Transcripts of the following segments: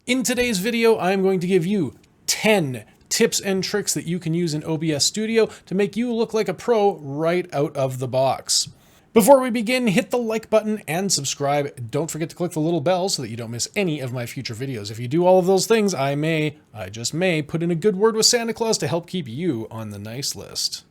In today's video, I'm going to give you 10 tips and tricks that you can use in OBS Studio to make you look like a pro right out of the box. Before we begin, hit the like button and subscribe. Don't forget to click the little bell so that you don't miss any of my future videos. If you do all of those things, I just may, put in a good word with Santa Claus to help keep you on the nice list.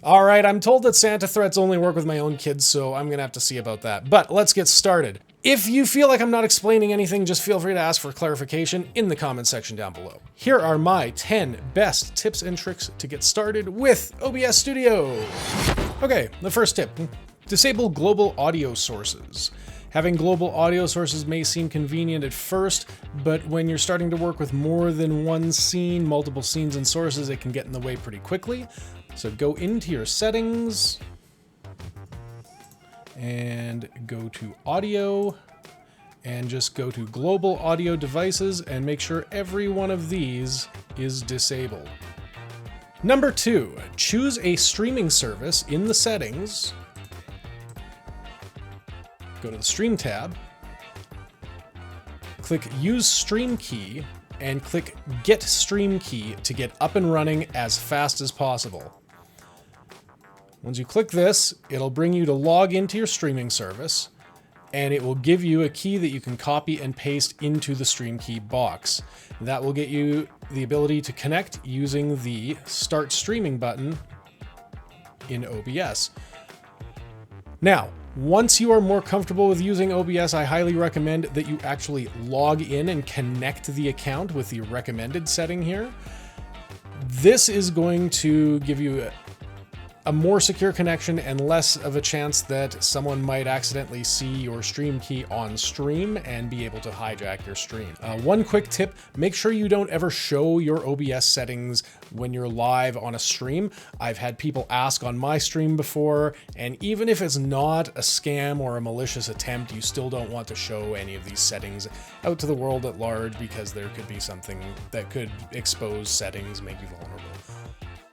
All right, I'm told that Santa threats only work with my own kids, so I'm gonna have to see about that. But let's get started. If you feel like I'm not explaining anything, just feel free to ask for clarification in the comment section down below. Here are my 10 best tips and tricks to get started with OBS Studio. Okay, the first tip, disable global audio sources. Having global audio sources may seem convenient at first, but when you're starting to work with more than one scene, multiple scenes and sources, it can get in the way pretty quickly. So go into your settings and go to audio and just go to global audio devices and make sure every one of these is disabled. Number 2, choose a streaming service in the settings. Go to the Stream tab, click Use Stream Key, and click Get Stream Key to get up and running as fast as possible. Once you click this, it'll bring you to log into your streaming service, and it will give you a key that you can copy and paste into the Stream Key box. That will get you the ability to connect using the Start Streaming button in OBS. Now, once you are more comfortable with using OBS, I highly recommend that you actually log in and connect the account with the recommended setting here. This is going to give you a more secure connection and less of a chance that someone might accidentally see your stream key on stream and be able to hijack your stream. One quick tip, make sure you don't ever show your OBS settings when you're live on a stream. I've had people ask on my stream before, and even if it's not a scam or a malicious attempt, you still don't want to show any of these settings out to the world at large because there could be something that could expose settings, make you vulnerable.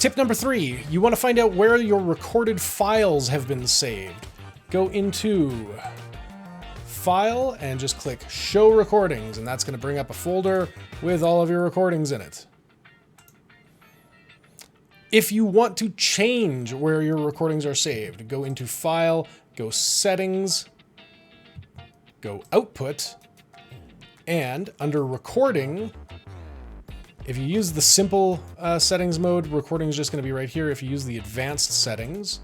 Tip number 3, you want to find out where your recorded files have been saved. Go into File and just click Show Recordings, and that's going to bring up a folder with all of your recordings in it. If you want to change where your recordings are saved, go into File, go Settings, go Output, and under Recording, if you use the simple settings mode, recording is just going to be right here. If you use the advanced settings,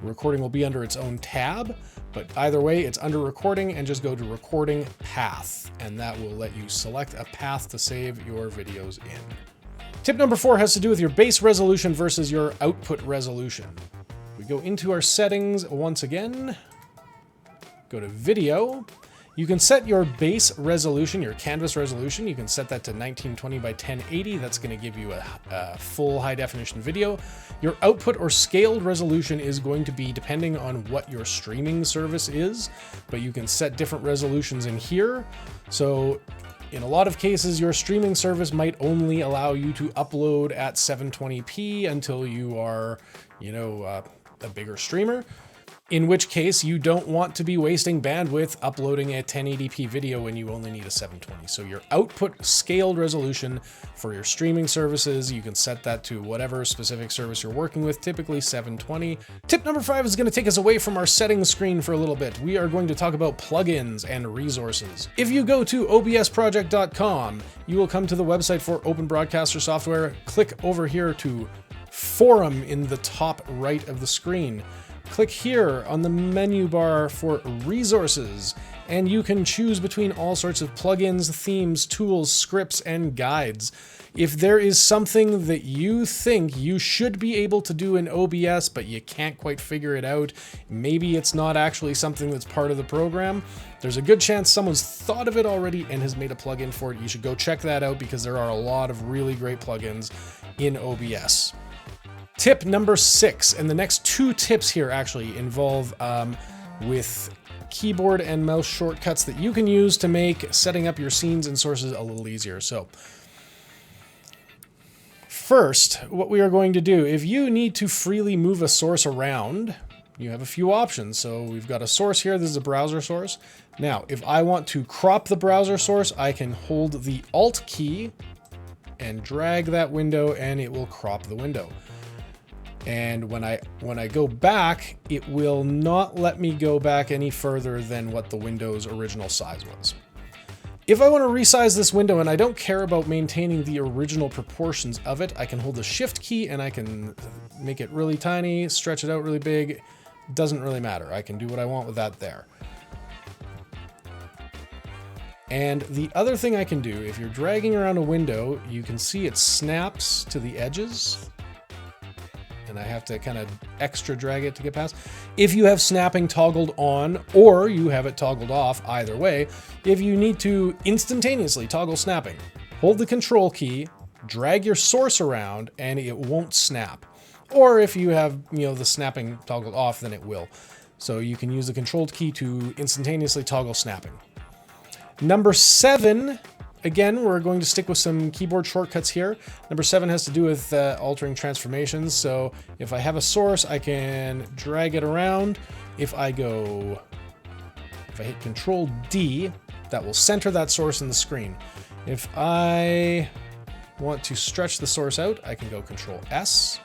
recording will be under its own tab, but either way, it's under recording, and just go to recording path, and that will let you select a path to save your videos in. Tip number 4 has to do with your base resolution versus your output resolution. We go into our settings once again, go to video. You can set your base resolution, your canvas resolution. You can set that to 1920 by 1080. That's going to give you a full high definition video. Your output or scaled resolution is going to be depending on what your streaming service is, but you can set different resolutions in here. So in a lot of cases, your streaming service might only allow you to upload at 720p until you are, a bigger streamer. In which case, you don't want to be wasting bandwidth uploading a 1080p video when you only need a 720. So your output scaled resolution for your streaming services, you can set that to whatever specific service you're working with, typically 720. Tip number 5 is going to take us away from our settings screen for a little bit. We are going to talk about plugins and resources. If you go to obsproject.com, you will come to the website for Open Broadcaster software. Click over here to Forum in the top right of the screen. Click here on the menu bar for resources, and you can choose between all sorts of plugins, themes, tools, scripts, and guides. If there is something that you think you should be able to do in OBS, but you can't quite figure it out, maybe it's not actually something that's part of the program, there's a good chance someone's thought of it already and has made a plugin for it. You should go check that out because there are a lot of really great plugins in OBS. Tip number 6, and the next 2 tips here actually involve with keyboard and mouse shortcuts that you can use to make setting up your scenes and sources a little easier. So First, what we are going to do, if you need to freely move a source around, you have a few options. So we've got a source here. This is a browser source. Now, if I want to crop the browser source, I can hold the Alt key and drag that window and it will crop the window. And when I go back, it will not let me go back any further than what the window's original size was. If I want to resize this window and I don't care about maintaining the original proportions of it, I can hold the Shift key and I can make it really tiny, stretch it out really big. Doesn't really matter. I can do what I want with that there. And the other thing I can do, if you're dragging around a window, you can see it snaps to the edges. And I have to kind of extra drag it to get past. If you have snapping toggled on or you have it toggled off, either way, if you need to instantaneously toggle snapping, hold the Control key, drag your source around, and it won't snap. Or if you have, the snapping toggled off, then it will. So you can use the Control key to instantaneously toggle snapping. Number 7. Again, we're going to stick with some keyboard shortcuts here. Number 7 has to do with altering transformations. So if I have a source, I can drag it around. If I hit Control D, that will center that source in the screen. If I want to stretch the source out, I can go Control S.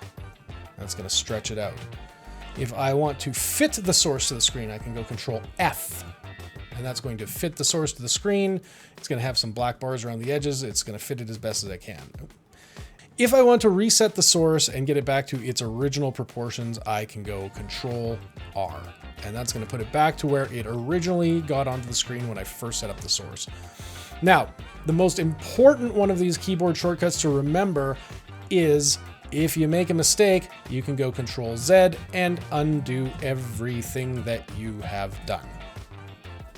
That's going to stretch it out. If I want to fit the source to the screen, I can go Control F. And that's going to fit the source to the screen. It's going to have some black bars around the edges. It's going to fit it as best as I can. If I want to reset the source and get it back to its original proportions, I can go Control R. And that's going to put it back to where it originally got onto the screen when I first set up the source. Now, the most important one of these keyboard shortcuts to remember is if you make a mistake, you can go Control Z and undo everything that you have done.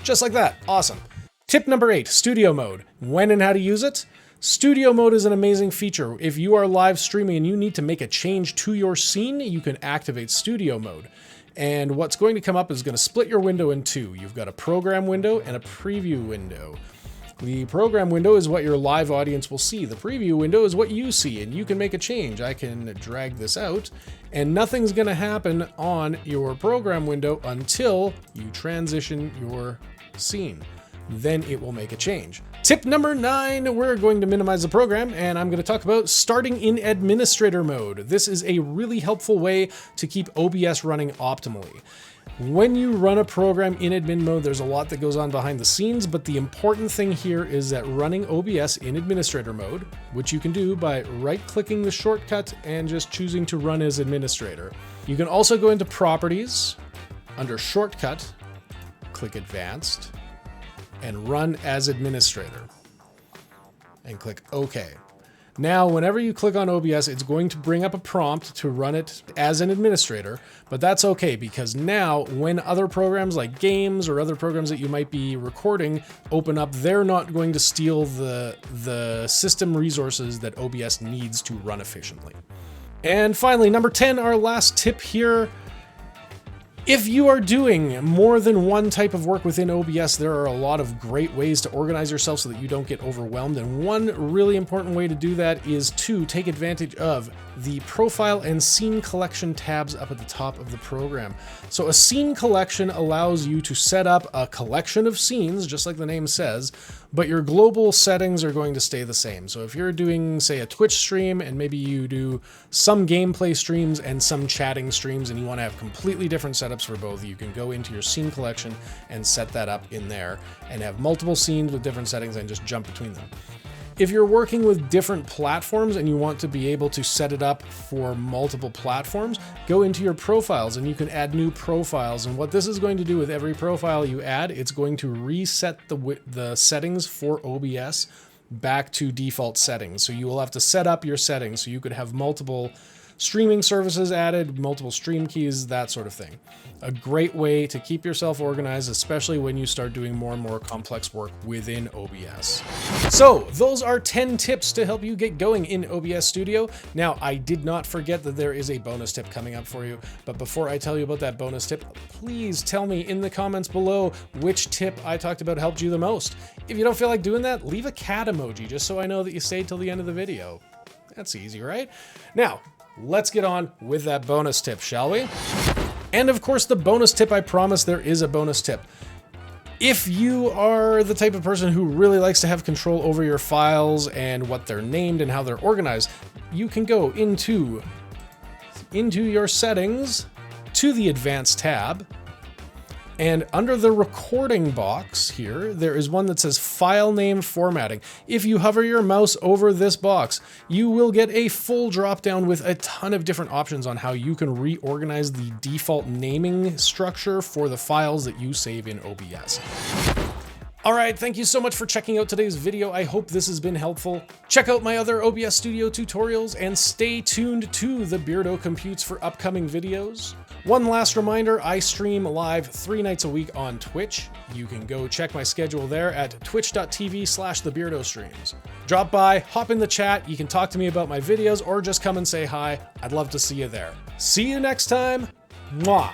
Just like that. Awesome. Tip number 8, Studio Mode. When and how to use it? Studio Mode is an amazing feature. If you are live streaming and you need to make a change to your scene, you can activate Studio Mode. And what's going to come up is going to split your window in two. You've got a program window and a preview window. The program window is what your live audience will see. The preview window is what you see, and you can make a change. I can drag this out, and nothing's going to happen on your program window until you transition your scene. Then it will make a change. Tip number 9, we're going to minimize the program, and I'm going to talk about starting in administrator mode. This is a really helpful way to keep OBS running optimally. When you run a program in admin mode, there's a lot that goes on behind the scenes, but the important thing here is that running OBS in administrator mode, which you can do by right-clicking the shortcut and just choosing to run as administrator. You can also go into Properties, under Shortcut, click Advanced, and run as administrator, and click OK. Now, whenever you click on OBS, it's going to bring up a prompt to run it as an administrator, but that's okay because now when other programs like games or other programs that you might be recording open up, they're not going to steal the system resources that OBS needs to run efficiently. And finally, number 10, our last tip here. If you are doing more than one type of work within OBS, there are a lot of great ways to organize yourself so that you don't get overwhelmed. And one really important way to do that is to take advantage of the profile and scene collection tabs up at the top of the program. So a scene collection allows you to set up a collection of scenes, just like the name says, but your global settings are going to stay the same. So if you're doing, say, a Twitch stream, and maybe you do some gameplay streams and some chatting streams, and you want to have completely different setups for both, you can go into your scene collection and set that up in there and have multiple scenes with different settings and just jump between them. If you're working with different platforms and you want to be able to set it up for multiple platforms, go into your profiles and you can add new profiles. And what this is going to do with every profile you add, it's going to reset the settings for OBS back to default settings. So you will have to set up your settings so you could have multiple streaming services added, multiple stream keys, that sort of thing. A great way to keep yourself organized, especially when you start doing more and more complex work within OBS. So those are 10 tips to help you get going in OBS Studio. Now, I did not forget that there is a bonus tip coming up for you, but before I tell you about that bonus tip, please tell me in the comments below which tip I talked about helped you the most. If you don't feel like doing that, leave a cat emoji just so I know that you stayed till the end of the video. That's easy, right? Now, let's get on with that bonus tip, shall we? And of course, the bonus tip, I promise there is a bonus tip. If you are the type of person who really likes to have control over your files and what they're named and how they're organized, you can go into your settings to the Advanced tab, and under the recording box here, there is one that says File Name Formatting. If you hover your mouse over this box, you will get a full drop-down with a ton of different options on how you can reorganize the default naming structure for the files that you save in OBS. All right, thank you so much for checking out today's video. I hope this has been helpful. Check out my other OBS Studio tutorials and stay tuned to the Beardo Computes for upcoming videos. One last reminder, I stream live 3 nights a week on Twitch. You can go check my schedule there at twitch.tv/thebeardostreams. Drop by, hop in the chat, you can talk to me about my videos or just come and say hi. I'd love to see you there. See you next time. Mwah.